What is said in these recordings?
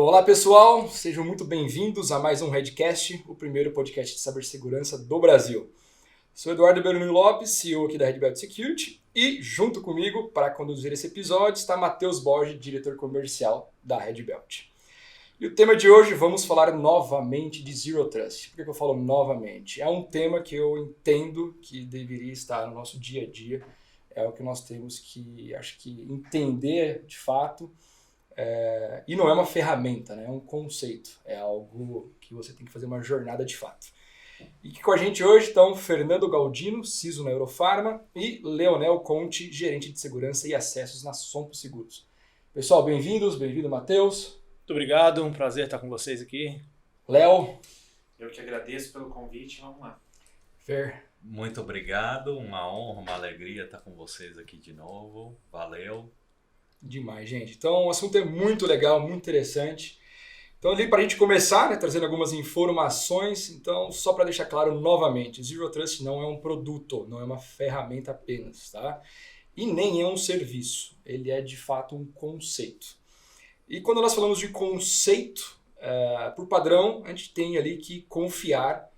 Olá pessoal, sejam muito bem-vindos a mais um Redcast, o primeiro podcast de cibersegurança do Brasil. Sou Eduardo Beruni Lopes, CEO aqui da Red Belt Security, e junto comigo, para conduzir esse episódio, está Matheus Borges, diretor comercial da Red Belt. E o tema de hoje, vamos falar novamente de Zero Trust. Por que eu falo novamente? É um tema que eu entendo que deveria estar no nosso dia a dia, é o que nós temos que, acho que, entender de fato. E não é uma ferramenta, né? É um conceito, é algo que você tem que fazer uma jornada de fato. E aqui com a gente hoje estão Fernando Galdino, CISO na Eurofarma, e Leonel Conte, gerente de segurança e acessos na Sompo Seguros. Pessoal, bem-vindos, bem-vindo Matheus. Muito obrigado, um prazer estar com vocês aqui. Léo. Eu que agradeço pelo convite, vamos lá. Fer. Muito obrigado, uma honra, uma alegria estar com vocês aqui de novo, valeu. Demais, gente. Então o assunto é muito legal, muito interessante. Então ali para a gente começar, né, trazendo algumas informações, então só para deixar claro novamente, Zero Trust não é um produto, não é uma ferramenta apenas, tá? E nem é um serviço, ele é de fato um conceito. E quando nós falamos de conceito, por padrão, a gente tem ali que confiar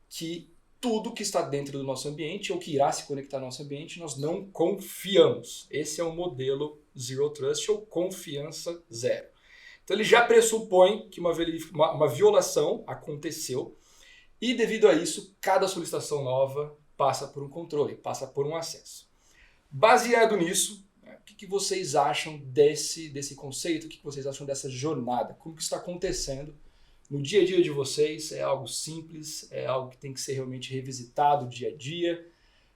que tudo que está dentro do nosso ambiente ou que irá se conectar ao nosso ambiente, nós não confiamos. Esse é o modelo Zero Trust ou confiança zero. Então ele já pressupõe que uma violação aconteceu e devido a isso, cada solicitação nova passa por um controle, passa por um acesso. Baseado nisso, o que vocês acham desse conceito? O que vocês acham dessa jornada? Como que está acontecendo no dia a dia de vocês? É algo simples? É algo que tem que ser realmente revisitado dia a dia?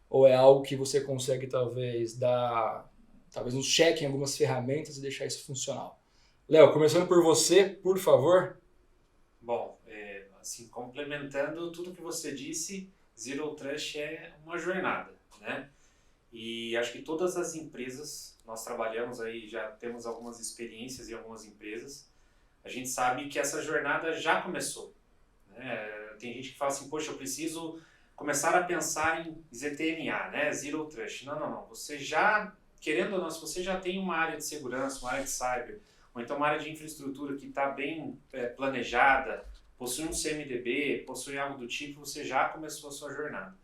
Ou é algo que você consegue talvez dar um check em algumas ferramentas e deixar isso funcional? Léo, começando por você, por favor. Bom, assim, complementando tudo que você disse, Zero Trust é uma jornada, né? E acho que todas as empresas, nós trabalhamos aí, já temos algumas experiências em algumas empresas, a gente sabe que essa jornada já começou, né? Tem gente que fala assim, poxa, eu preciso começar a pensar em ZTNA, né? Zero Trust. Não. Você já, querendo ou não, se você já tem uma área de segurança, uma área de cyber, ou então uma área de infraestrutura que está bem planejada, possui um CMDB, possui algo do tipo, você já começou a sua jornada.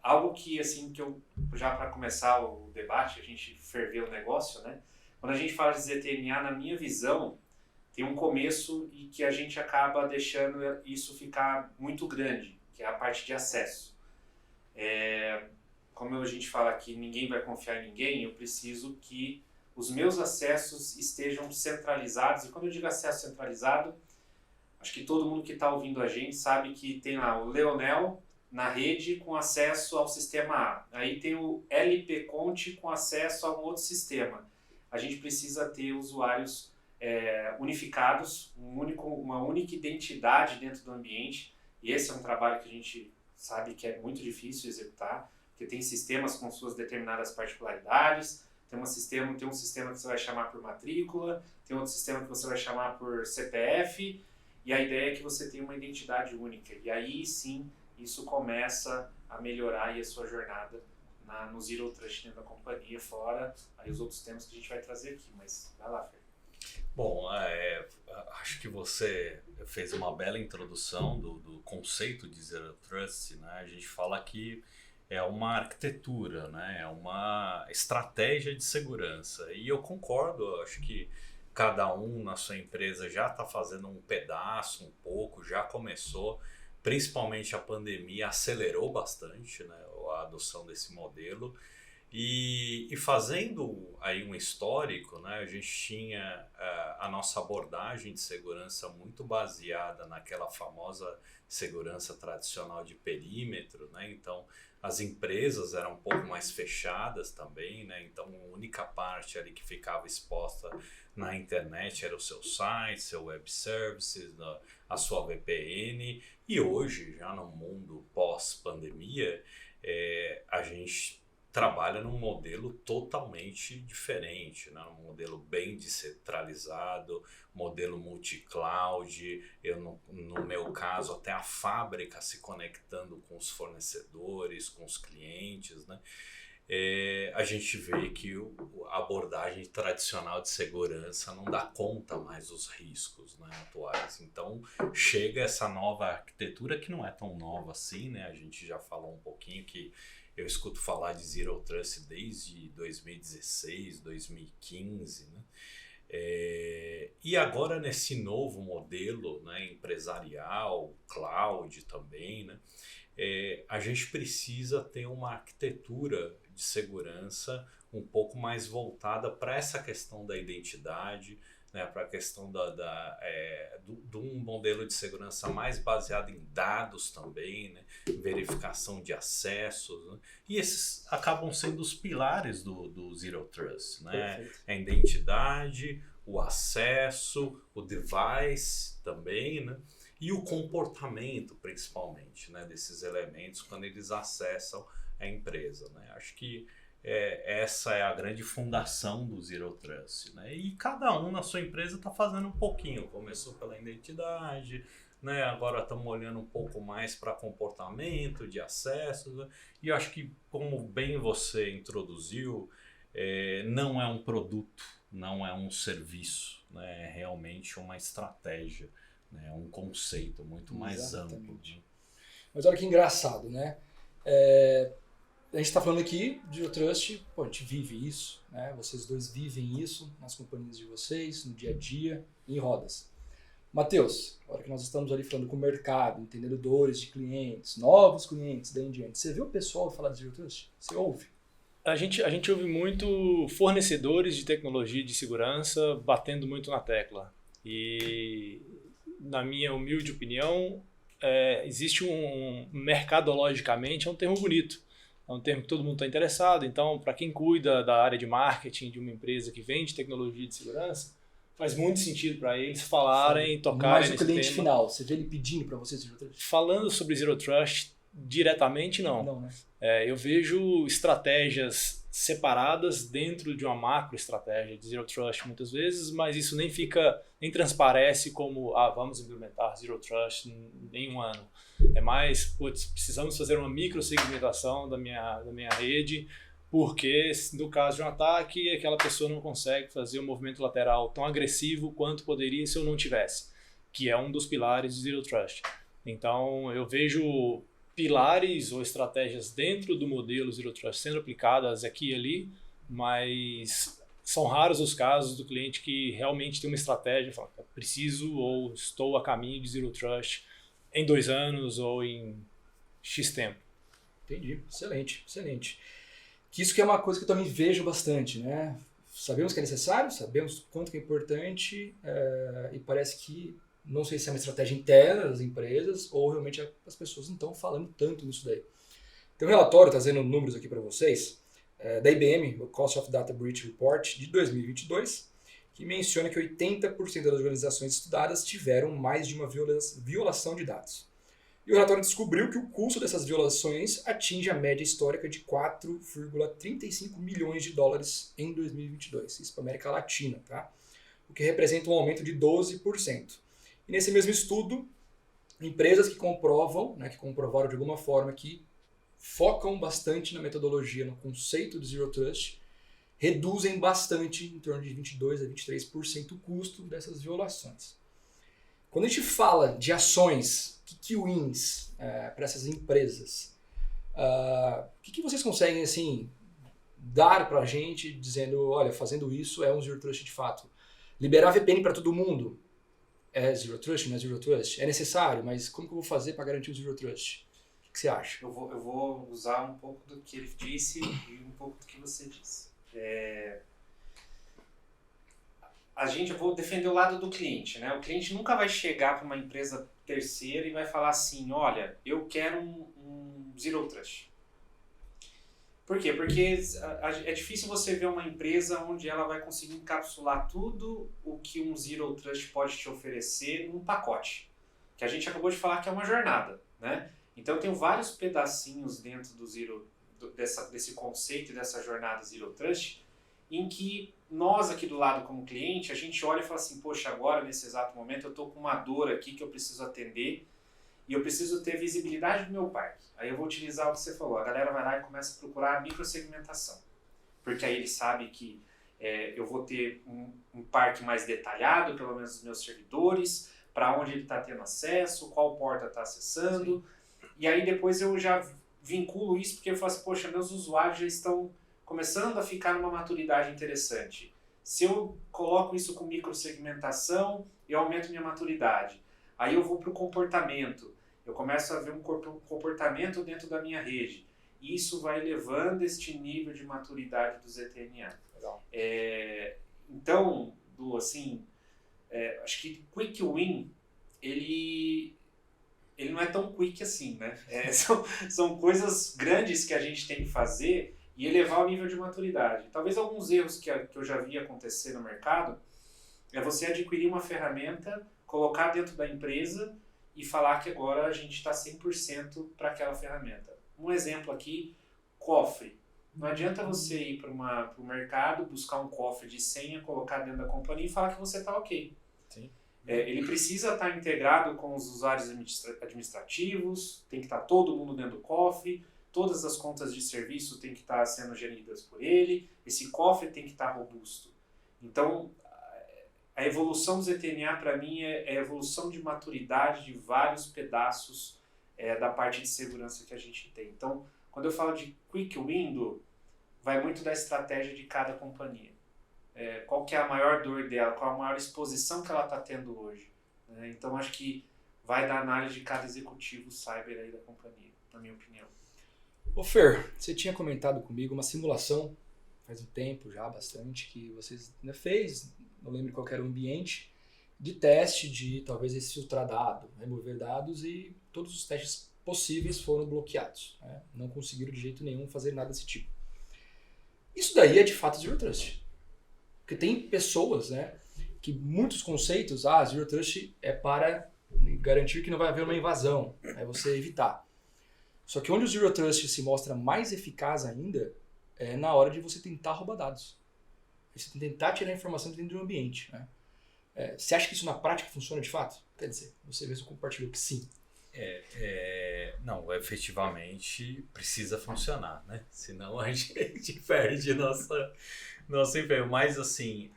Algo que, assim, que eu, já para começar o debate, a gente ferver o negócio, né? Quando a gente fala de ZTNA, na minha visão, tem um começo e que a gente acaba deixando isso ficar muito grande, que é a parte de acesso. Como a gente fala que ninguém vai confiar em ninguém, eu preciso que os meus acessos estejam centralizados. E quando eu digo acesso centralizado, acho que todo mundo que está ouvindo a gente sabe que tem lá o Leonel na rede com acesso ao sistema A. Aí tem o LP Conte com acesso a um outro sistema. A gente precisa ter usuários unificados, uma única identidade dentro do ambiente. E esse é um trabalho que a gente sabe que é muito difícil executar, porque tem sistemas com suas determinadas particularidades. Tem um sistema que você vai chamar por matrícula, tem outro sistema que você vai chamar por CPF, e a ideia é que você tenha uma identidade única. E aí sim, isso começa a melhorar a sua jornada no Zero Trust dentro da companhia, fora aí os outros temas que a gente vai trazer aqui. Mas vai lá, Fer. Bom, acho que você fez uma bela introdução do conceito de Zero Trust, né? A gente fala que é uma arquitetura, né? É uma estratégia de segurança. E eu concordo, acho que cada um na sua empresa já está fazendo um pedaço, um pouco, já começou. Principalmente a pandemia acelerou bastante, né, a adoção desse modelo. E fazendo aí um histórico, né, a gente tinha a nossa abordagem de segurança muito baseada naquela famosa segurança tradicional de perímetro, né? Então as empresas eram um pouco mais fechadas também, né? Então a única parte ali que ficava exposta na internet era o seu site, seu web services, a sua VPN. E hoje, já no mundo pós-pandemia, a gente trabalha num modelo totalmente diferente, né? Um modelo bem descentralizado, modelo multi-cloud, no meu caso até a fábrica se conectando com os fornecedores, com os clientes, né? a gente vê que a abordagem tradicional de segurança não dá conta mais dos riscos, né, atuais. Então chega essa nova arquitetura que não é tão nova assim, né? A gente já falou um pouquinho que eu escuto falar de Zero Trust desde 2016, 2015, né? E agora nesse novo modelo, né, empresarial, cloud também, né, a gente precisa ter uma arquitetura de segurança um pouco mais voltada para essa questão da identidade, né, para a questão de um modelo de segurança mais baseado em dados também, né, verificação de acessos, né, e esses acabam sendo os pilares do Zero Trust, né? Perfeito. A identidade, o acesso, o device também, né, e o comportamento principalmente, né, desses elementos quando eles acessam a empresa, né? Acho que essa é a grande fundação do Zero Trust, né? E cada um na sua empresa está fazendo um pouquinho. Começou pela identidade, né? Agora estamos olhando um pouco mais para comportamento de acessos, né? E eu acho que, como bem você introduziu, não é um produto, não é um serviço, né? É realmente uma estratégia, né? Um conceito muito mais amplo. Né? Mas olha que engraçado, né? A gente está falando aqui de Zero Trust, pô, a gente vive isso, né? Vocês dois vivem isso nas companhias de vocês, no dia a dia, em rodas. Matheus, a hora que nós estamos ali falando com o mercado, entendendo dores de clientes, novos clientes, daí em diante, você viu o pessoal falar de Zero Trust? Você ouve? A gente ouve muito fornecedores de tecnologia de segurança batendo muito na tecla. E, na minha humilde opinião, existe mercadologicamente, é um termo bonito. É um termo que todo mundo está interessado. Então, para quem cuida da área de marketing de uma empresa que vende tecnologia de segurança, faz muito sentido para eles falarem, tocarem nesse tema. Mas o cliente final, você vê ele pedindo para você Zero Trust? Falando sobre Zero Trust, diretamente não. Não, né? Eu vejo estratégias separadas dentro de uma macro estratégia de Zero Trust muitas vezes, mas isso nem transparece como vamos implementar Zero Trust em um ano. É mais, precisamos fazer uma microsegmentação da minha rede, porque no caso de um ataque, aquela pessoa não consegue fazer um movimento lateral tão agressivo quanto poderia se eu não tivesse, que é um dos pilares de Zero Trust. Então, eu vejo pilares ou estratégias dentro do modelo Zero Trust sendo aplicadas aqui e ali, mas são raros os casos do cliente que realmente tem uma estratégia e fala, preciso ou estou a caminho de Zero Trust em 2 anos ou em X tempo. Entendi, excelente, excelente. Que isso que é uma coisa que eu também vejo bastante, né? Sabemos que é necessário, sabemos quanto que é importante e parece que, não sei se é uma estratégia interna das empresas ou realmente as pessoas não estão falando tanto nisso daí. Tem um relatório, trazendo números aqui para vocês, da IBM, o Cost of Data Breach Report de 2022, que menciona que 80% das organizações estudadas tiveram mais de uma violação de dados. E o relatório descobriu que o custo dessas violações atinge a média histórica de 4,35 milhões de dólares em 2022, isso para a América Latina, tá? O que representa um aumento de 12%. E nesse mesmo estudo, empresas que comprovam, né, que comprovaram de alguma forma que focam bastante na metodologia, no conceito de Zero Trust, reduzem bastante, em torno de 22% a 23% o custo dessas violações. Quando a gente fala de ações, key wins para essas empresas, o que vocês conseguem assim, dar para a gente dizendo, olha, fazendo isso é um Zero Trust de fato? Liberar VPN para todo mundo é Zero Trust, não é Zero Trust? É necessário, mas como que eu vou fazer para garantir o Zero Trust? O que você acha? Eu vou usar um pouco do que ele disse e um pouco do que você disse. Eu vou defender o lado do cliente, né? O cliente nunca vai chegar para uma empresa terceira e vai falar assim, olha, eu quero um Zero Trust. Por quê? Porque é difícil você ver uma empresa onde ela vai conseguir encapsular tudo o que um Zero Trust pode te oferecer num pacote. Que a gente acabou de falar que é uma jornada, né? Então, eu tenho vários pedacinhos dentro desse conceito e dessa jornada Zero Trust, em que nós aqui do lado como cliente, a gente olha e fala assim, poxa, agora nesse exato momento eu estou com uma dor aqui que eu preciso atender e eu preciso ter visibilidade do meu parque. Aí eu vou utilizar o que você falou, a galera vai lá e começa a procurar a microsegmentação, porque aí ele sabe que eu vou ter um parque mais detalhado, pelo menos os meus servidores, para onde ele está tendo acesso, qual porta está acessando. Sim. E aí depois eu já vinculo isso, porque eu falo assim, poxa, meus usuários já estão começando a ficar numa maturidade interessante. Se eu coloco isso com microsegmentação, eu aumento minha maturidade. Aí eu vou para o comportamento. Eu começo a ver um comportamento dentro da minha rede. Isso vai elevando este nível de maturidade do ZTNA. Então, acho que Quick Win, ele não é tão quick assim, né? São coisas grandes que a gente tem que fazer e elevar o nível de maturidade. Talvez alguns erros que eu já vi acontecer no mercado é você adquirir uma ferramenta, colocar dentro da empresa e falar que agora a gente está 100% para aquela ferramenta. Um exemplo aqui, cofre. Não adianta você ir para o mercado, buscar um cofre de senha, colocar dentro da companhia e falar que você está ok. Sim. Ele precisa estar integrado com os usuários administrativos, tem que estar todo mundo dentro do cofre, todas as contas de serviço têm que estar sendo geridas por ele, esse cofre tem que estar robusto. Então, a evolução do ZTNA, para mim, é a evolução de maturidade de vários pedaços da parte de segurança que a gente tem. Então, quando eu falo de Quick Window, vai muito da estratégia de cada companhia. Qual que é a maior dor dela, qual a maior exposição que ela está tendo hoje. Então, acho que vai da análise de cada executivo cyber aí da companhia, na minha opinião. Ô Fer, você tinha comentado comigo uma simulação, faz um tempo já, bastante, que vocês ainda fez, não lembro qual era o ambiente, de teste de talvez exfiltrar dado, remover dados, e todos os testes possíveis foram bloqueados. Né? Não conseguiram de jeito nenhum fazer nada desse tipo. Isso daí é de fato Zero Trust. Porque tem pessoas, né, que muitos conceitos, Zero Trust é para garantir que não vai haver uma invasão, é você evitar. Só que onde o Zero Trust se mostra mais eficaz ainda é na hora de você tentar roubar dados. Você tentar tirar informação de dentro do ambiente. Né? Você acha que isso na prática funciona de fato? Quer dizer, você mesmo compartilhou que sim. Não, efetivamente precisa funcionar, né? Senão a gente perde nosso empenho. Mas assim,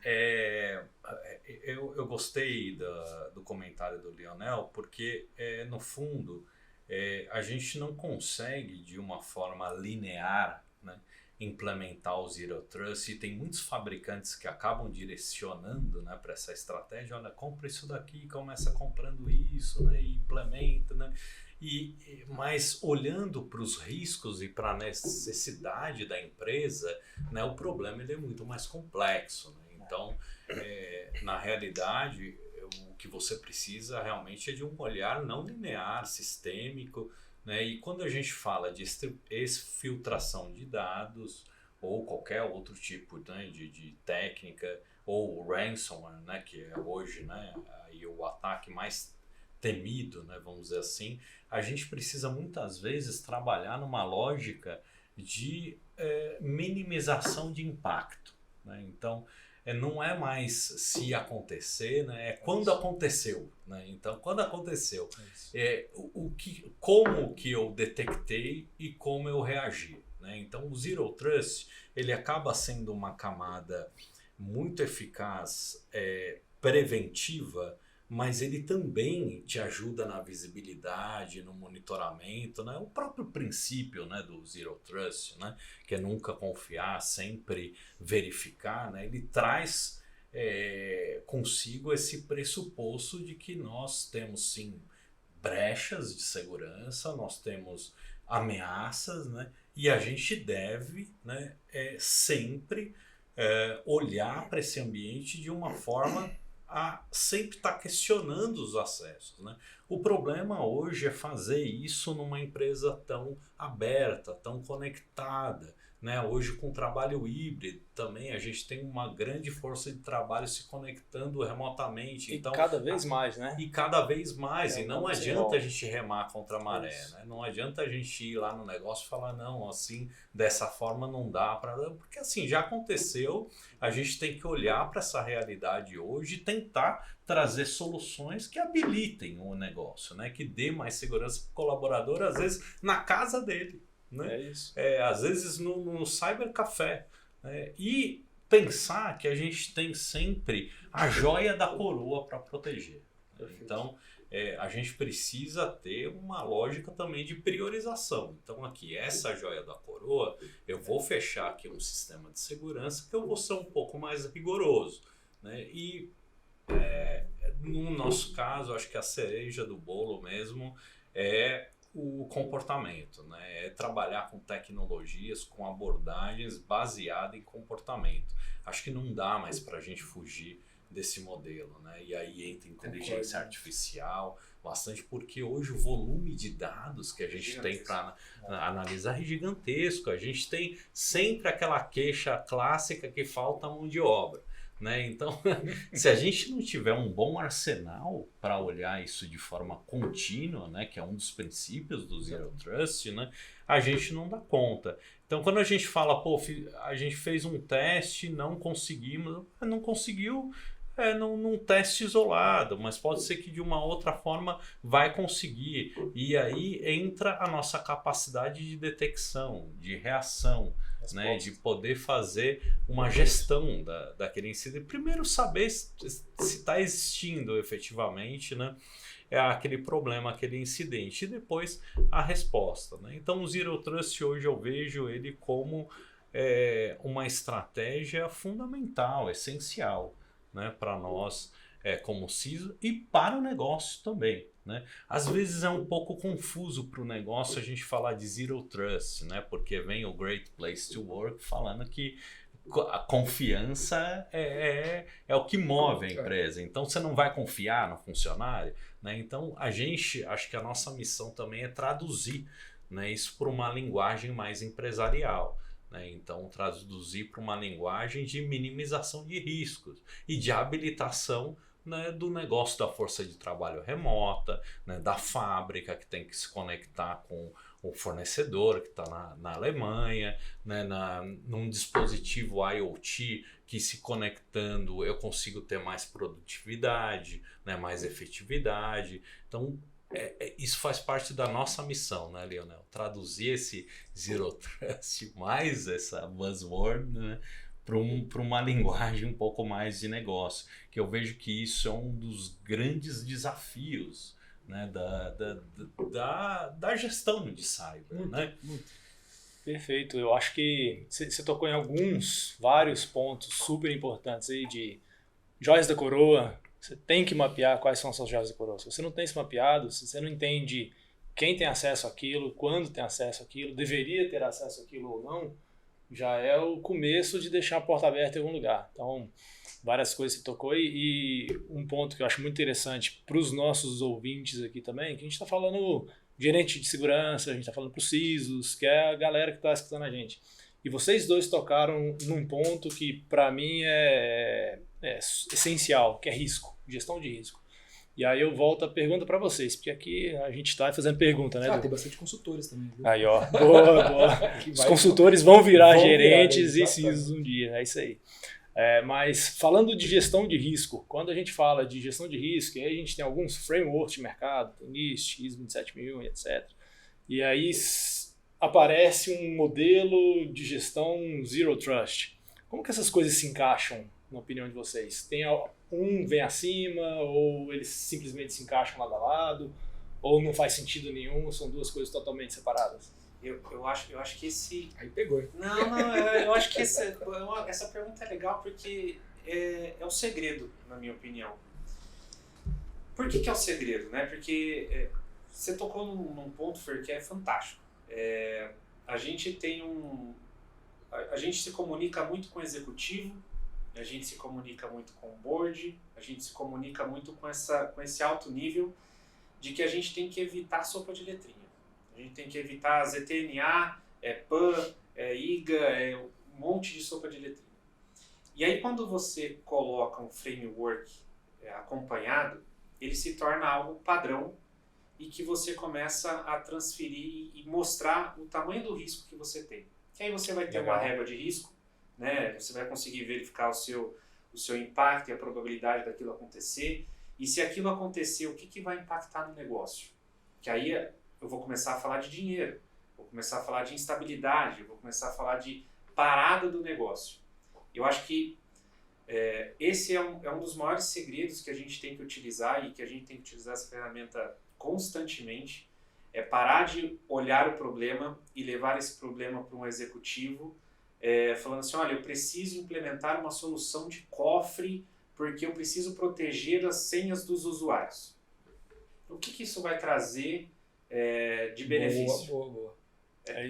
eu gostei do comentário do Lionel, porque no fundo a gente não consegue de uma forma linear, né, implementar o Zero Trust, e tem muitos fabricantes que acabam direcionando, né, para essa estratégia. Olha, compra isso daqui, começa comprando isso, né, e implementa, né, mas olhando para os riscos e para a necessidade da empresa, né, o problema ele é muito mais complexo. Né? Então, na realidade, o que você precisa realmente é de um olhar não linear, sistêmico, né? E quando a gente fala de exfiltração de dados ou qualquer outro tipo, né, de técnica, ou ransomware, né, que é hoje, né, aí o ataque mais temido, né, vamos dizer assim, a gente precisa muitas vezes trabalhar numa lógica de minimização de impacto. Né? Então, não é mais se acontecer, né? É quando aconteceu. Né? Então, quando aconteceu, como que eu detectei e como eu reagi. Né? Então, o Zero Trust ele acaba sendo uma camada muito eficaz, preventiva, mas ele também te ajuda na visibilidade, no monitoramento, né? O próprio princípio, né, do Zero Trust, né, que é nunca confiar, sempre verificar, né? Ele traz consigo esse pressuposto de que nós temos sim brechas de segurança, nós temos ameaças, né? E a gente deve, né, sempre olhar para esse ambiente de uma forma a sempre estar questionando os acessos. Né? O problema hoje é fazer isso numa empresa tão aberta, tão conectada. né? Hoje com o trabalho híbrido também a gente tem uma grande força de trabalho se conectando remotamente. E então, cada vez mais, né? E cada vez mais. E não vamos adianta embora. a gente remar contra a maré, né? Não adianta a gente ir lá no negócio e falar, não, assim, dessa forma não dá para... Porque assim, já aconteceu, a gente tem que olhar para essa realidade hoje e tentar trazer soluções que habilitem o negócio, né? Que dê mais segurança para o colaborador, às vezes, na casa dele. Né? É isso. Às vezes no cybercafé, né? E pensar que a gente tem sempre a joia da coroa para proteger. Então a gente precisa ter uma lógica também de priorização. Então aqui, essa joia da coroa, eu vou fechar aqui um sistema de segurança que eu vou ser um pouco mais rigoroso, né? E no nosso caso, acho que a cereja do bolo mesmo é o comportamento, né? É trabalhar com tecnologias, com abordagens baseadas em comportamento. Acho que não dá mais para a gente fugir desse modelo, né? E aí entra inteligência artificial, bastante, porque hoje o volume de dados que a gente tem para analisar é gigantesco. A gente tem sempre aquela queixa clássica que falta mão de obra. Né? Então, se a gente não tiver um bom arsenal para olhar isso de forma contínua, né, que é um dos princípios do Zero Trust, né, a gente não dá conta. Então, quando a gente fala, pô, a gente fez um teste, não conseguimos, não conseguiu num teste isolado, mas pode ser que de uma outra forma vai conseguir. E aí entra a nossa capacidade de detecção, de reação, né, de poder fazer uma gestão daquele incidente. Primeiro saber se está existindo efetivamente, né, aquele problema, aquele incidente, e depois a resposta. Né? Então o Zero Trust hoje eu vejo ele como uma estratégia fundamental, essencial, né, para nós como CISO e para o negócio também. Né? Às vezes é um pouco confuso para o negócio a gente falar de Zero Trust, né? Porque vem o Great Place to Work falando que a confiança é o que move a empresa. Então você não vai confiar no funcionário, né? Então acho que a nossa missão também é traduzir, né, isso para uma linguagem mais empresarial. Né? Então traduzir para uma linguagem de minimização de riscos e de habilitação, né, do negócio da força de trabalho remota, né, da fábrica que tem que se conectar com o fornecedor que está na Alemanha, né, num dispositivo IoT que se conectando eu consigo ter mais produtividade, né, mais efetividade. Então isso faz parte da nossa missão, né, Leonel? Traduzir esse Zero Trust mais essa buzzword, né, para uma linguagem um pouco mais de negócio, que eu vejo que isso é um dos grandes desafios, né, da gestão de cyber. Muito, né? muito. Perfeito, eu acho que você tocou em vários pontos super importantes aí de joias da coroa. Você tem que mapear quais são as suas joias da coroa. Se você não tem isso mapeado, se você não entende quem tem acesso àquilo, quando tem acesso àquilo, deveria ter acesso àquilo ou não, já é o começo de deixar a porta aberta em algum lugar. Então, várias coisas você tocou e um ponto que eu acho muito interessante para os nossos ouvintes aqui também, que a gente está falando gerente de segurança, a gente está falando para os CISOs, que é a galera que está escutando a gente. E vocês dois tocaram num ponto que para mim é essencial, que é risco, gestão de risco. E aí eu volto a pergunta para vocês, porque aqui a gente está fazendo pergunta, né? Tem bastante consultores também. Viu? Aí, ó, boa. Os consultores vão virar gerentes e CISOs um dia, é isso aí. Mas falando de gestão de risco, quando a gente fala de gestão de risco, aí a gente tem alguns frameworks de mercado, tem NIST, ISO 27001, etc. E aí aparece um modelo de gestão Zero Trust. Como que essas coisas se encaixam, na opinião de vocês? Tem um vem acima, ou eles simplesmente se encaixam lado a lado, ou não faz sentido nenhum, são duas coisas totalmente separadas? Eu acho que esse... Aí pegou. eu acho que essa pergunta é legal porque é o segredo, na minha opinião. Por que é o segredo? Né? Porque você tocou num ponto, Fer, que é fantástico. A gente se comunica muito com o executivo, a gente se comunica muito com o board, a gente se comunica muito com esse alto nível de que a gente tem que evitar sopa de letrinha. A gente tem que evitar ZTNA, PAN, IGA, um monte de sopa de letrinha. E aí quando você coloca um framework acompanhado, ele se torna algo padrão e que você começa a transferir e mostrar o tamanho do risco que você tem. Que aí você vai ter uma régua de risco, né? Você vai conseguir verificar o seu impacto e a probabilidade daquilo acontecer. E se aquilo acontecer, o que vai impactar no negócio? Que aí eu vou começar a falar de dinheiro, vou começar a falar de instabilidade, vou começar a falar de parada do negócio. Eu acho que esse é um dos maiores segredos que a gente tem que utilizar e que a gente tem que utilizar essa ferramenta constantemente, é parar de olhar o problema e levar esse problema para um executivo falando assim, olha, eu preciso implementar uma solução de cofre porque eu preciso proteger as senhas dos usuários. O que isso vai trazer de benefício? Boa.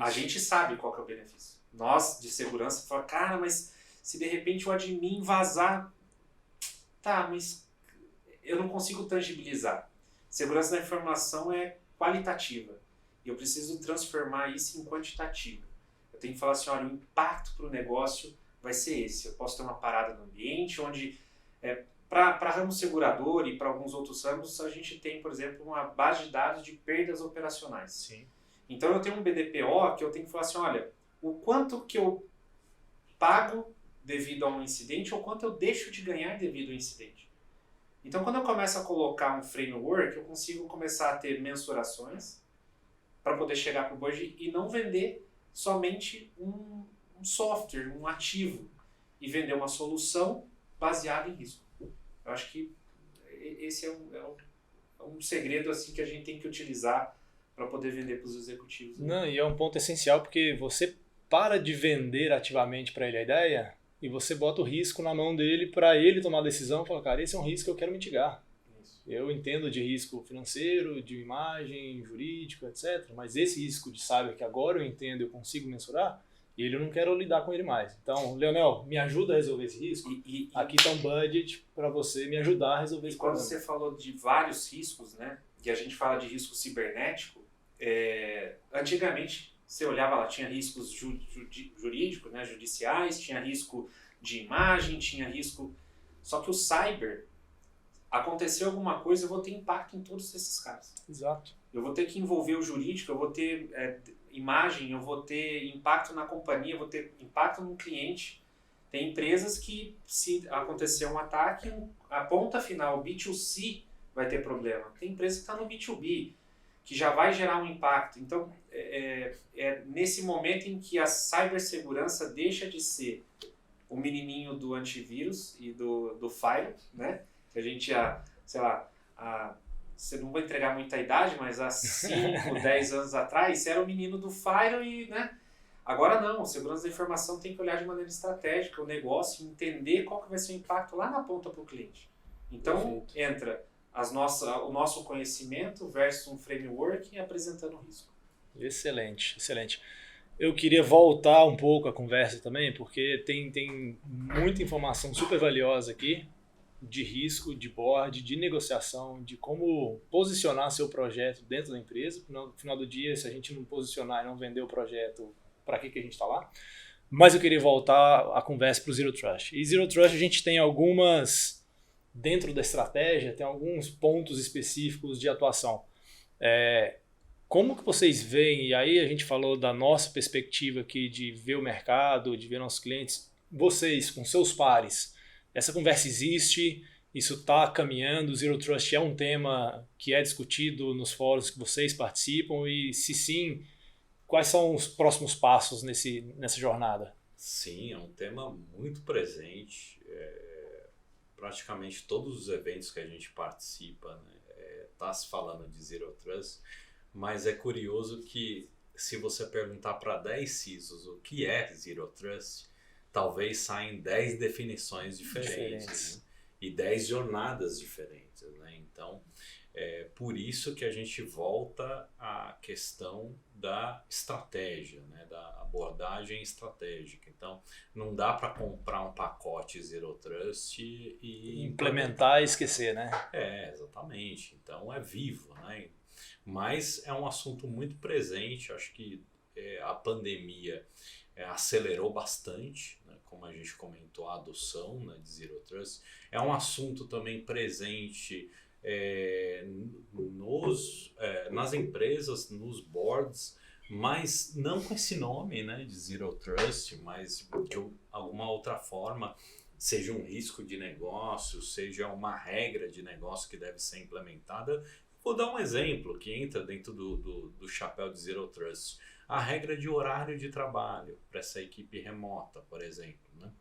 A gente sabe qual que é o benefício. Nós, de segurança, falamos, cara, mas se de repente o admin vazar, tá, mas eu não consigo tangibilizar. Segurança da informação é qualitativa e eu preciso transformar isso em quantitativo. Eu tenho que falar assim, olha, o impacto para o negócio vai ser esse. Eu posso ter uma parada no ambiente onde, para ramo segurador e para alguns outros ramos, a gente tem, por exemplo, uma base de dados de perdas operacionais. Sim. Então eu tenho um BDPO que eu tenho que falar assim, olha, o quanto que eu pago devido a um incidente ou quanto eu deixo de ganhar devido ao incidente. Então, quando eu começo a colocar um framework, eu consigo começar a ter mensurações para poder chegar para o board e não vender somente um software, um ativo, e vender uma solução baseada em risco. Eu acho que esse é um segredo assim, que a gente tem que utilizar para poder vender para os executivos. Não, e é um ponto essencial porque você para de vender ativamente para ele a ideia e você bota o risco na mão dele para ele tomar a decisão e falar, cara, esse é um risco que eu quero mitigar. Isso. Eu entendo de risco financeiro, de imagem, jurídico, etc. Mas esse risco de cyber que agora eu entendo, eu consigo mensurar, e ele eu não quero lidar com ele mais. Então, Leonel, me ajuda a resolver esse risco? Aqui está um budget para você me ajudar a resolver esse problema. Quando você falou de vários riscos, né, e a gente fala de risco cibernético, antigamente você olhava lá, tinha riscos jurídicos, né, judiciais, tinha risco de imagem, tinha risco... Só que o cyber, aconteceu alguma coisa, eu vou ter impacto em todos esses casos. Exato. Eu vou ter que envolver o jurídico, eu vou ter imagem, eu vou ter impacto na companhia, eu vou ter impacto no cliente. Tem empresas que, se acontecer um ataque, a ponta final, o B2C, vai ter problema. Tem empresa que está no B2B, que já vai gerar um impacto. Então, nesse momento em que a cibersegurança deixa de ser o menininho do antivírus e do Fire, né? Que a gente, sei lá, você não vai entregar muita idade, mas há 5, 10 anos atrás, você era o menino do Fire e, né? Agora não, segurança da informação tem que olhar de maneira estratégica o negócio e entender qual que vai ser o impacto lá na ponta para o cliente. Então, entra o nosso conhecimento versus um framework apresentando o risco. Excelente, excelente. Eu queria voltar um pouco a conversa também, porque tem muita informação super valiosa aqui, de risco, de board, de negociação, de como posicionar seu projeto dentro da empresa. No final do dia, se a gente não posicionar e não vender o projeto, para que a gente está lá? Mas eu queria voltar a conversa para o Zero Trust. E Zero Trust a gente tem algumas, dentro da estratégia, tem alguns pontos específicos de atuação. Como que vocês veem, e aí a gente falou da nossa perspectiva aqui de ver o mercado, de ver nossos clientes, vocês com seus pares, essa conversa existe, isso está caminhando, o Zero Trust é um tema que é discutido nos fóruns que vocês participam e se sim, quais são os próximos passos nessa jornada? Sim, é um tema muito presente, praticamente todos os eventos que a gente participa, está se falando de Zero Trust, mas é curioso que se você perguntar para 10 CISOs o que é Zero Trust, talvez saem 10 definições diferentes. Né? E 10 jornadas diferentes. Né? Então, por isso que a gente volta à questão da estratégia, né? Da abordagem estratégica. Então, não dá para comprar um pacote Zero Trust e implementar e esquecer, né? Exatamente. Então, é vivo, né? Mas é um assunto muito presente. Acho que a pandemia acelerou bastante, né? Como a gente comentou, a adoção, né, de Zero Trust. É um assunto também presente nas empresas, nos boards, mas não com esse nome, né, de Zero Trust, mas de alguma outra forma, seja um risco de negócio, seja uma regra de negócio que deve ser implementada. Vou dar um exemplo que entra dentro do chapéu de Zero Trust. A regra de horário de trabalho para essa equipe remota, por exemplo, né?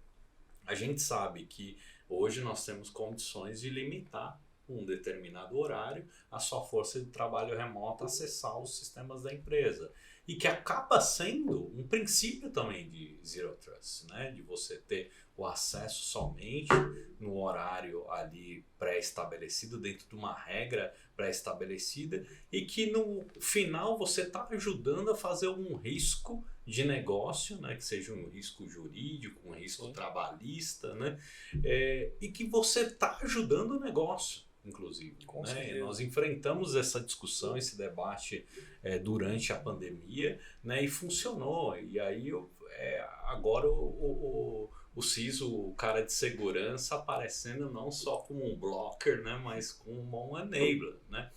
A gente sabe que hoje nós temos condições de limitar um determinado horário a sua força de trabalho remota acessar os sistemas da empresa. E que acaba sendo um princípio também de Zero Trust, né? De você ter o acesso somente no horário ali pré-estabelecido, dentro de uma regra pré-estabelecida, e que no final você está ajudando a fazer um risco de negócio, né? Que seja um risco jurídico, um risco trabalhista, né? E que você está ajudando o negócio, inclusive. Né? Nós enfrentamos essa discussão, esse debate durante a pandemia, né? E funcionou. E aí agora o CISO, o cara de segurança, aparecendo não só como um blocker, né? Mas como um enabler, né?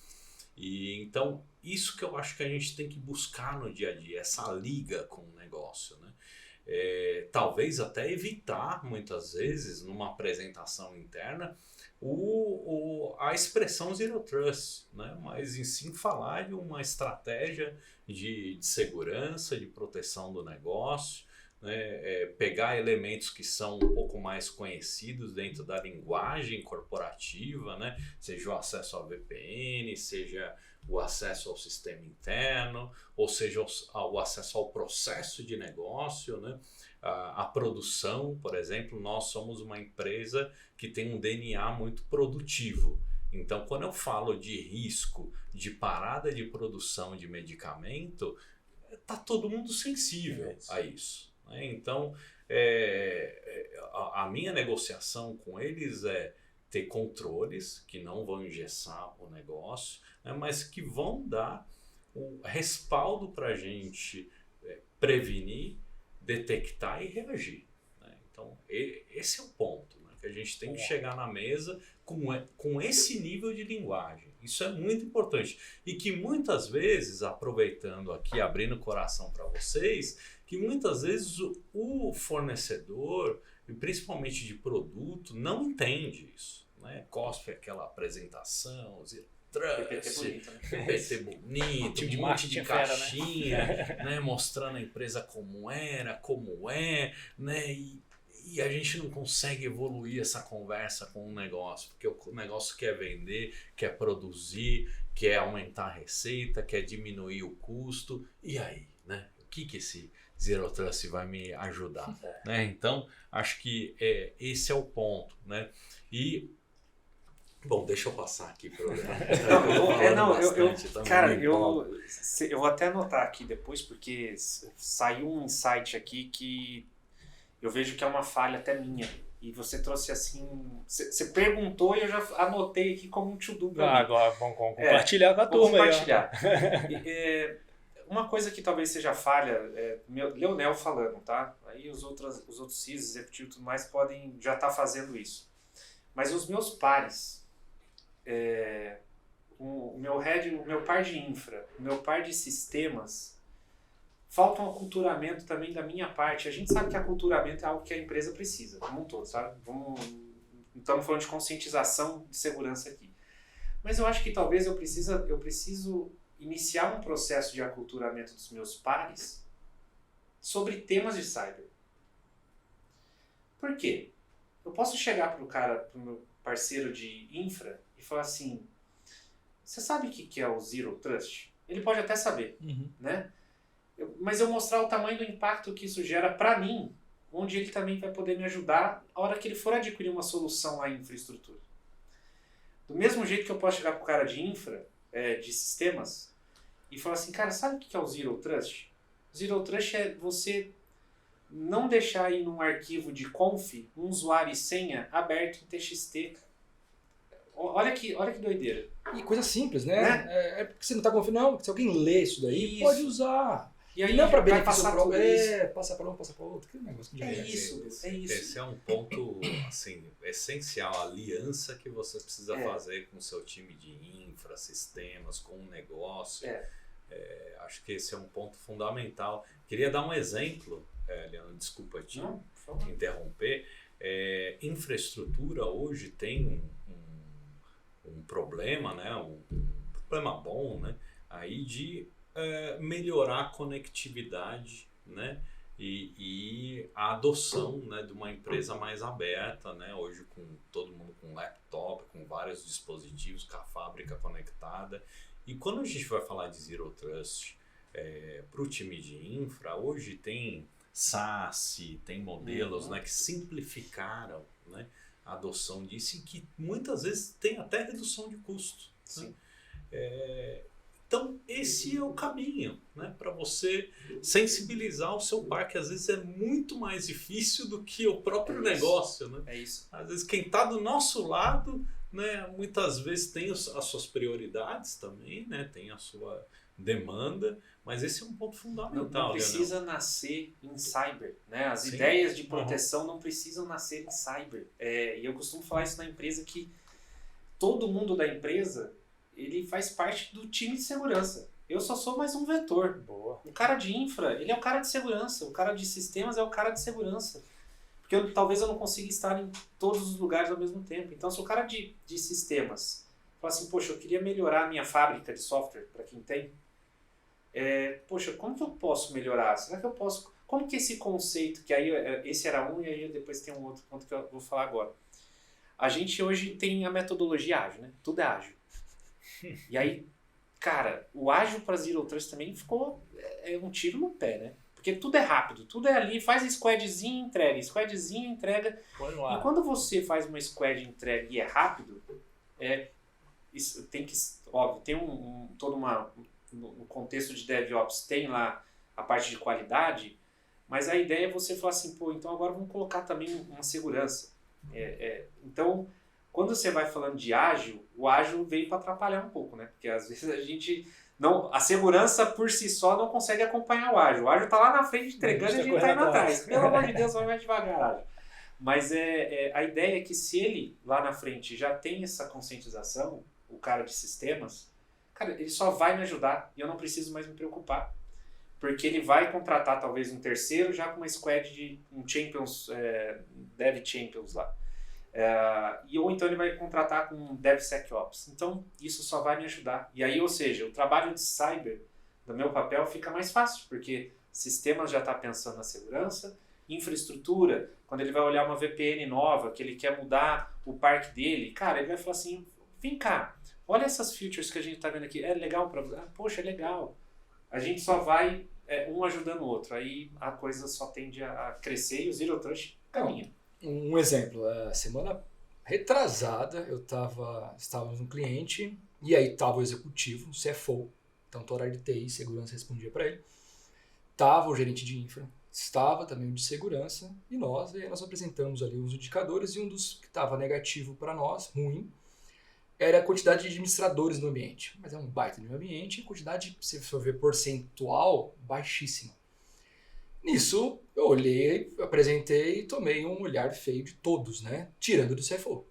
E então isso que eu acho que a gente tem que buscar no dia a dia, essa liga com o negócio, né? Talvez até evitar muitas vezes numa apresentação interna a expressão Zero Trust, né? Mas em sim falar de uma estratégia de segurança, de proteção do negócio, né? Pegar elementos que são um pouco mais conhecidos dentro da linguagem corporativa, né? Seja o acesso ao VPN, seja o acesso ao sistema interno, ou seja o acesso ao processo de negócio, né? A produção, por exemplo, nós somos uma empresa que tem um DNA muito produtivo. Então, quando eu falo de risco de parada de produção de medicamento, está todo mundo sensível a isso, né? Então, a minha negociação com eles é ter controles que não vão engessar o negócio, né, mas que vão dar o respaldo para a gente prevenir, detectar e reagir, né? Então, esse é o ponto, né, que a gente tem que chegar na mesa com esse nível de linguagem. Isso é muito importante. E que muitas vezes, aproveitando aqui, abrindo o coração para vocês, que muitas vezes o fornecedor, e principalmente de produto, não entende isso, né? Cospe aquela apresentação, PPT bonito, né? PPT bonito, um monte de caixinha, né? Mostrando a empresa como é, né? E a gente não consegue evoluir essa conversa com o negócio, porque o negócio quer vender, quer produzir, quer aumentar a receita, quer diminuir o custo. E aí, né? O que esse Zero Trust vai me ajudar? Né? Então, acho que esse é o ponto, né? E bom, deixa eu passar aqui para eu vou até anotar aqui depois, porque saiu um insight aqui que eu vejo que é uma falha até minha. E você trouxe assim, você perguntou e eu já anotei aqui como um to-do para mim. Agora vamos compartilhar com a turma. Compartilhar. Uma coisa que talvez seja falha, Leonel falando, tá? Aí os outros CISs, executivos e tudo mais podem já estar fazendo isso. Mas os meus pares, o meu par de infra, o meu par de sistemas, falta um aculturamento também da minha parte. A gente sabe que aculturamento é algo que a empresa precisa, como um todo, sabe? Estamos falando de conscientização de segurança aqui. Mas eu acho que talvez eu preciso iniciar um processo de aculturamento dos meus pares sobre temas de cyber. Por quê? Eu posso chegar pro meu parceiro de infra e falar assim, você sabe o que é o Zero Trust? Ele pode até saber, né? Mas eu mostrar o tamanho do impacto que isso gera para mim, onde ele também vai poder me ajudar a hora que ele for adquirir uma solução lá em infraestrutura. Do mesmo jeito que eu posso chegar pro cara de infra, de sistemas, e falar assim, cara, sabe o que é o Zero Trust? Zero Trust é você não deixar aí num arquivo de conf um usuário e senha aberto em TXT. Olha que doideira. E coisa simples, né? É porque você não está confiando. Não, se alguém lê isso daí, pode usar. E aí E não para vai benefício passar próprio, tudo isso. passa para um, passa para outro. Que negócio de É regra. isso, é isso. Esse é um ponto assim, essencial, a aliança que você precisa fazer com o seu time de infra, sistemas, com o negócio. Acho que esse é um ponto fundamental. Queria dar um exemplo, Leandro, desculpa te interromper. Infraestrutura hoje tem um problema, né? Um problema bom, né? Aí de melhorar a conectividade, né? E a adoção, né, de uma empresa mais aberta, né? Hoje com todo mundo com laptop, com vários dispositivos, com a fábrica conectada. E quando a gente vai falar de Zero Trust para o time de infra, hoje tem SaaS, tem modelos, né, que simplificaram, né, a adoção disso e que muitas vezes tem até redução de custo. Né? Então, esse é o caminho, né, para você sensibilizar o seu parque. Às vezes é muito mais difícil do que o próprio negócio. Né? É isso. Às vezes quem está do nosso lado, né, muitas vezes tem as suas prioridades também, né, tem a sua demanda, mas esse é um ponto fundamental. Não precisa nascer em cyber, né? As Sim. ideias de proteção não precisam nascer em cyber. E eu costumo falar isso na empresa, que todo mundo da empresa ele faz parte do time de segurança. Eu só sou mais um vetor. Boa. O cara de infra, ele é o cara de segurança. O cara de sistemas é o cara de segurança. Porque talvez eu não consiga estar em todos os lugares ao mesmo tempo. Então, se o cara de sistemas fala assim, poxa, eu queria melhorar a minha fábrica de software, para quem tem, poxa, como que eu posso melhorar? Será que eu posso... Como que esse conceito, que aí esse era um e aí depois tem um outro ponto que eu vou falar agora. A gente hoje tem a metodologia ágil, né? Tudo é ágil. E aí, cara, o ágil para Zero Trust também ficou um tiro no pé, né? Porque tudo é rápido, tudo é ali, faz squadzinho, entrega. E quando você faz uma squad entrega e é rápido, isso tem que, óbvio, tem no contexto de DevOps tem lá a parte de qualidade, mas a ideia é você falar assim, pô, então agora vamos colocar também uma segurança. Então, quando você vai falando de ágil, o ágil veio para atrapalhar um pouco, né? Porque às vezes a segurança por si só não consegue acompanhar o ágil. O ágil está lá na frente entregando e a gente está indo atrás. Pelo amor de Deus, vai mais devagar, ágil. Mas a ideia é que se ele lá na frente já tem essa conscientização, o cara de sistemas, cara, ele só vai me ajudar e eu não preciso mais me preocupar. Porque ele vai contratar talvez um terceiro já com uma squad de um champions, dev champions lá. Ou então ele vai contratar com um DevSecOps. Então isso só vai me ajudar. E aí, ou seja, o trabalho de cyber do meu papel fica mais fácil, porque sistemas já está pensando na segurança, infraestrutura, quando ele vai olhar uma VPN nova, que ele quer mudar o parque dele, cara, ele vai falar assim, vem cá, olha essas features que a gente está vendo aqui, é legal para você? Poxa, é legal. A gente só vai um ajudando o outro, aí a coisa só tende a crescer e o Zero Trust caminha. Um exemplo, semana retrasada estávamos no cliente e aí estava o executivo, o CFO, tanto horário de TI, segurança respondia para ele, estava o gerente de infra, estava também o de segurança e aí nós apresentamos ali os indicadores e um dos que estava negativo para nós, ruim, era a quantidade de administradores no ambiente. Mas é um baita de um ambiente e a quantidade, se for ver percentual, baixíssima. Nisso, eu olhei, apresentei e tomei um olhar feio de todos, né? Tirando do CFO.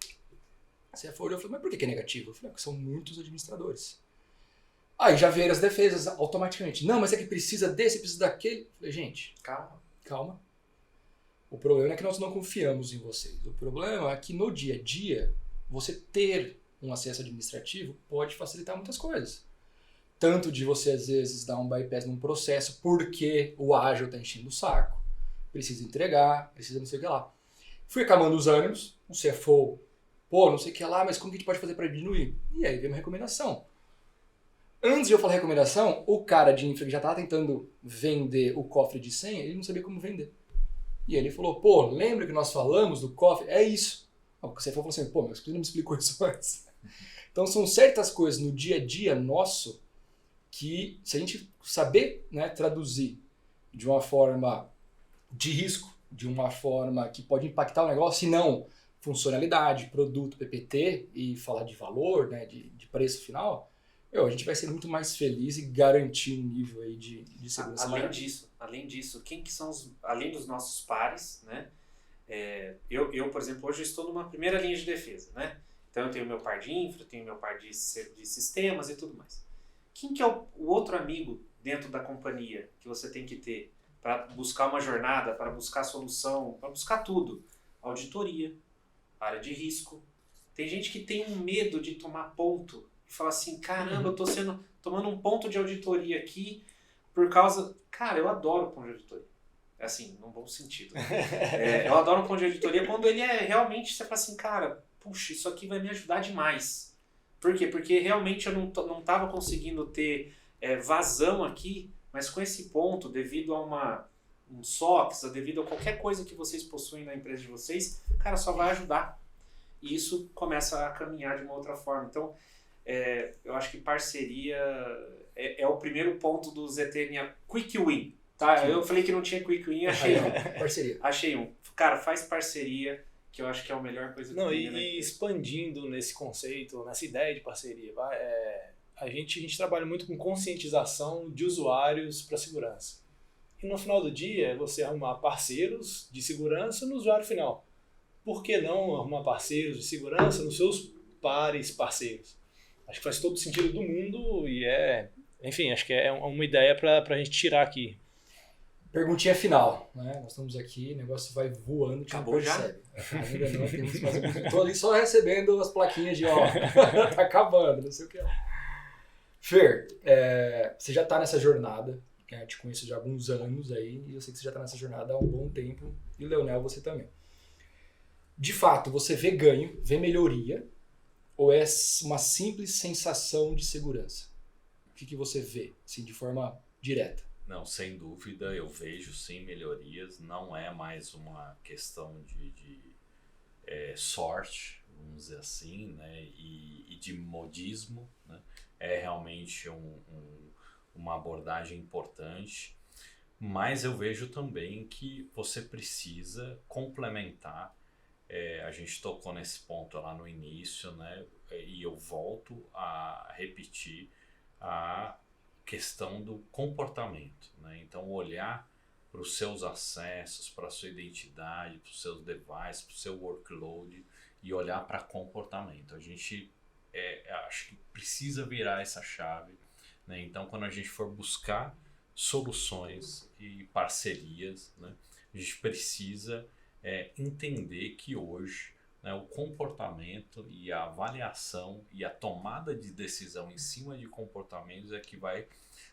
O CFO olhou e falou, mas por que é negativo? Eu falei, porque são muitos administradores. Aí já vieram as defesas automaticamente. Não, mas é que precisa desse, precisa daquele. Eu falei, gente, calma. O problema é que nós não confiamos em vocês. O problema é que no dia a dia, você ter um acesso administrativo pode facilitar muitas coisas. Tanto de você, às vezes, dar um bypass num processo porque o ágil está enchendo o saco, precisa entregar, precisa não sei o que lá. Fui acalmando os ânimos, o CFO, não sei o que lá, mas como que a gente pode fazer para diminuir? E aí veio uma recomendação. Antes de eu falar recomendação, o cara de infra que já estava tentando vender o cofre de senha, ele não sabia como vender. E ele falou, lembra que nós falamos do cofre? É isso. O CFO falou assim, mas você não me explicou isso antes. Então são certas coisas no dia a dia nosso que, se a gente saber, né, traduzir de uma forma de risco, de uma forma que pode impactar o negócio, se não funcionalidade, produto, PPT e falar de valor, né, de preço final, a gente vai ser muito mais feliz e garantir um nível aí de segurança Além maior. disso, quem que são além dos nossos pares, né? Eu, por exemplo, hoje estou numa primeira linha de defesa, né? Então eu tenho meu par de infra, tenho meu par de sistemas e tudo mais. Quem que é o outro amigo dentro da companhia que você tem que ter para buscar uma jornada, para buscar solução, para buscar tudo? Auditoria, área de risco. Tem gente que tem um medo de tomar ponto e fala assim, caramba, eu tô tomando um ponto de auditoria aqui por causa... Cara, eu adoro ponto de auditoria. Assim, num bom sentido. Eu adoro um ponto de auditoria quando ele é realmente, você fala assim, cara, puxa, isso aqui vai me ajudar demais. Por quê? Porque realmente eu não estava conseguindo ter vazão aqui, mas com esse ponto, devido a um SOX, ou devido a qualquer coisa que vocês possuem na empresa de vocês, cara, só vai ajudar. E isso começa a caminhar de uma outra forma. Então, eu acho que parceria é o primeiro ponto do ZTNA Quick Win. Tá? Eu falei que não tinha Quick Win, achei um. Parceria. Achei um. Cara, faz parceria, que eu acho que é a melhor coisa que Não, tem. e expandindo nesse conceito, nessa ideia de parceria, a gente trabalha muito com conscientização de usuários para segurança. E no final do dia, é você arrumar parceiros de segurança no usuário final. Por que não arrumar parceiros de segurança nos seus pares parceiros? Acho que faz todo sentido do mundo e enfim, acho que é uma ideia para a gente tirar aqui. Perguntinha final, né? Nós estamos aqui, o negócio vai voando, que Acabou já? percebe. Ainda não, temos mais alguns. Estou ali só recebendo as plaquinhas de tá acabando, não sei o que. Fer, você já está nessa jornada, que eu te conheço já há alguns anos aí, e eu sei que você já está nessa jornada há um bom tempo, e o Leonel, você também. De fato, você vê ganho, vê melhoria, ou é uma simples sensação de segurança? O que você vê, assim, de forma direta? Não, sem dúvida, eu vejo sim melhorias. Não é mais uma questão de sorte, vamos dizer assim, né? E de modismo, né? É realmente uma abordagem importante. Mas eu vejo também que você precisa complementar. A gente tocou nesse ponto lá no início, né? E eu volto a repetir a questão do comportamento, né? Então olhar para os seus acessos, para a sua identidade, para os seus devices, para o seu workload e olhar para comportamento. A gente acho que precisa virar essa chave, né? Então quando a gente for buscar soluções e parcerias, né, a gente precisa entender que hoje, né, o comportamento e a avaliação e a tomada de decisão em cima de comportamentos é que vai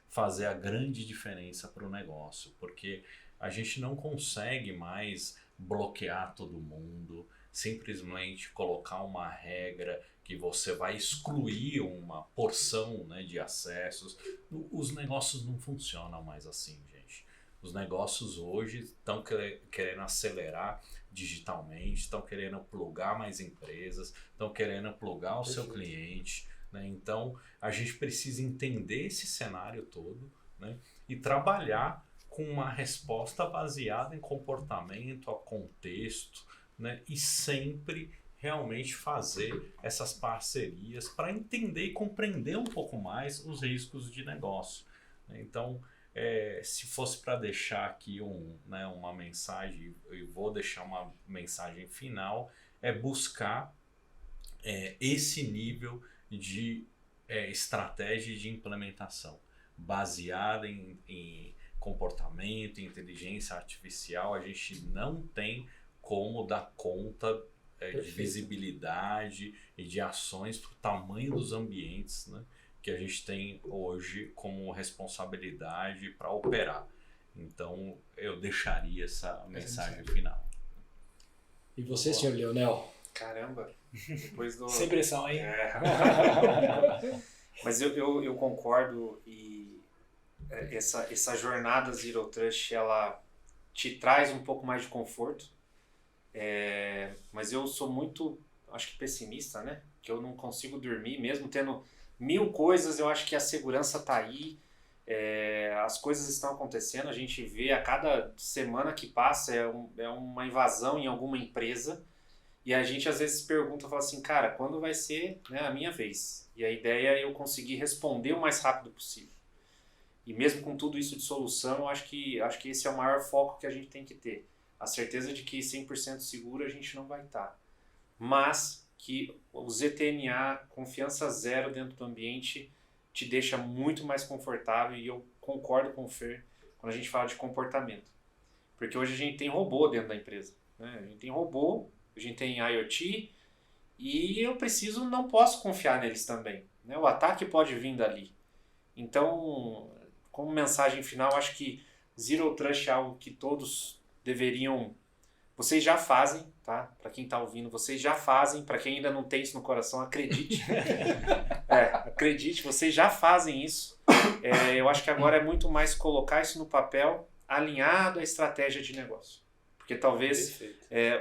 fazer a grande diferença para o negócio, porque a gente não consegue mais bloquear todo mundo, simplesmente colocar uma regra que você vai excluir uma porção, né, de acessos. Os negócios não funcionam mais assim, gente. Os negócios hoje estão querendo acelerar digitalmente, estão querendo plugar mais empresas, estão querendo plugar o seu cliente, né? Então a gente precisa entender esse cenário todo, né, e trabalhar com uma resposta baseada em comportamento, a contexto, né, e sempre realmente fazer essas parcerias para entender e compreender um pouco mais os riscos de negócio, né? Então, se fosse para deixar aqui uma mensagem, eu vou deixar uma mensagem final, buscar esse nível de estratégia de implementação, baseada em comportamento, em inteligência artificial. A gente não tem como dar conta de visibilidade e de ações para o tamanho dos ambientes, né, que a gente tem hoje como responsabilidade para operar. Então, eu deixaria essa mensagem final. E você, senhor Leonel? Caramba, depois do... Sem pressão, hein? Mas eu concordo, e essa jornada Zero Trust, ela te traz um pouco mais de conforto, mas eu sou muito, acho que pessimista, né? Que eu não consigo dormir, mesmo tendo 1000 coisas. Eu acho que a segurança está aí, as coisas estão acontecendo, a gente vê a cada semana que passa é uma invasão em alguma empresa, E a gente às vezes pergunta, fala assim, cara, quando vai ser, né, a minha vez? E a ideia é eu conseguir responder o mais rápido possível. E mesmo com tudo isso de solução, eu acho que esse é o maior foco que a gente tem que ter. A certeza de que 100% seguro a gente não vai estar. Mas que o ZTNA, confiança zero dentro do ambiente, te deixa muito mais confortável, e eu concordo com o Fer quando a gente fala de comportamento. Porque hoje a gente tem robô dentro da empresa, né? A gente tem robô, a gente tem IoT, e eu não posso confiar neles também, né? O ataque pode vir dali. Então, como mensagem final, acho que Zero Trust é algo que todos deveriam... Vocês já fazem, tá? Para quem está ouvindo, vocês já fazem. Para quem ainda não tem isso no coração, acredite. Acredite, vocês já fazem isso. Eu acho que agora é muito mais colocar isso no papel, alinhado à estratégia de negócio. Porque talvez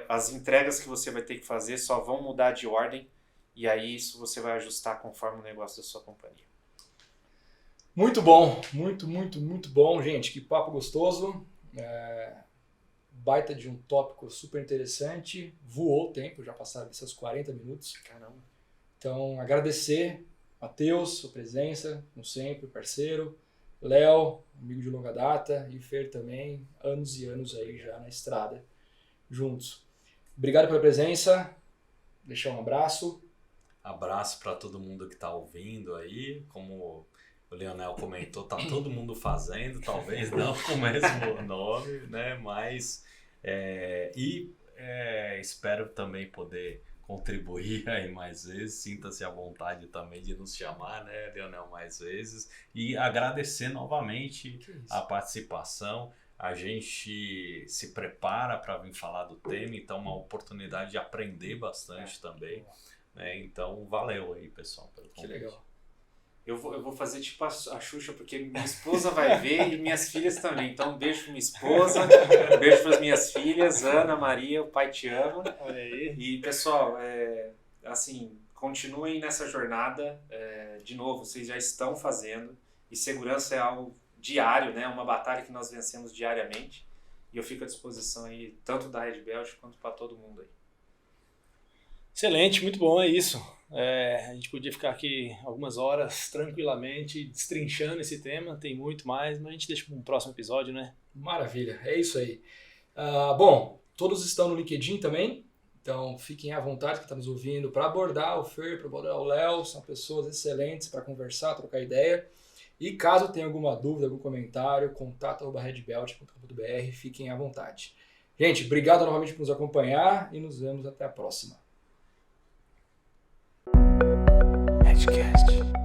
as entregas que você vai ter que fazer só vão mudar de ordem, e aí isso você vai ajustar conforme o negócio da sua companhia. Muito bom, muito bom, gente. Que papo gostoso. Baita de um tópico super interessante. Voou o tempo, já passaram esses 40 minutos. Caramba. Então, agradecer, Matheus, sua presença, como sempre, parceiro. Léo, amigo de longa data. E Fer também, anos e anos aí já na estrada, juntos. Obrigado pela presença. Deixar um abraço. Abraço para todo mundo que está ouvindo aí. Como o Leonel comentou, tá todo mundo fazendo, talvez não com o mesmo nome, né? Mas espero também poder contribuir aí mais vezes. Sinta-se à vontade também de nos chamar, né, Leonel, mais vezes. E agradecer novamente a participação. A gente se prepara para vir falar do tema, então uma oportunidade de aprender bastante também. Né? Então, valeu aí, pessoal, pelo convite. Que legal. Eu vou fazer tipo a Xuxa, porque minha esposa vai ver e minhas filhas também. Então, um beijo pra minha esposa, um beijo para as minhas filhas, Ana, Maria, o pai te ama. Olha aí. E, pessoal, assim, continuem nessa jornada. De novo, vocês já estão fazendo. E segurança é algo diário, né? Uma batalha que nós vencemos diariamente. E eu fico à disposição aí, tanto da Red Belt quanto para todo mundo aí. Excelente, muito bom, é isso. A gente podia ficar aqui algumas horas tranquilamente destrinchando esse tema, tem muito mais, mas a gente deixa para um próximo episódio, né? Maravilha, é isso aí. Bom, todos estão no LinkedIn também, então fiquem à vontade que estão nos ouvindo para abordar o Fer, para abordar o Léo, são pessoas excelentes para conversar, trocar ideia. E caso tenha alguma dúvida, algum comentário, contato@redbelt.com.br, fiquem à vontade. Gente, obrigado novamente por nos acompanhar e nos vemos até a próxima. Edgecast.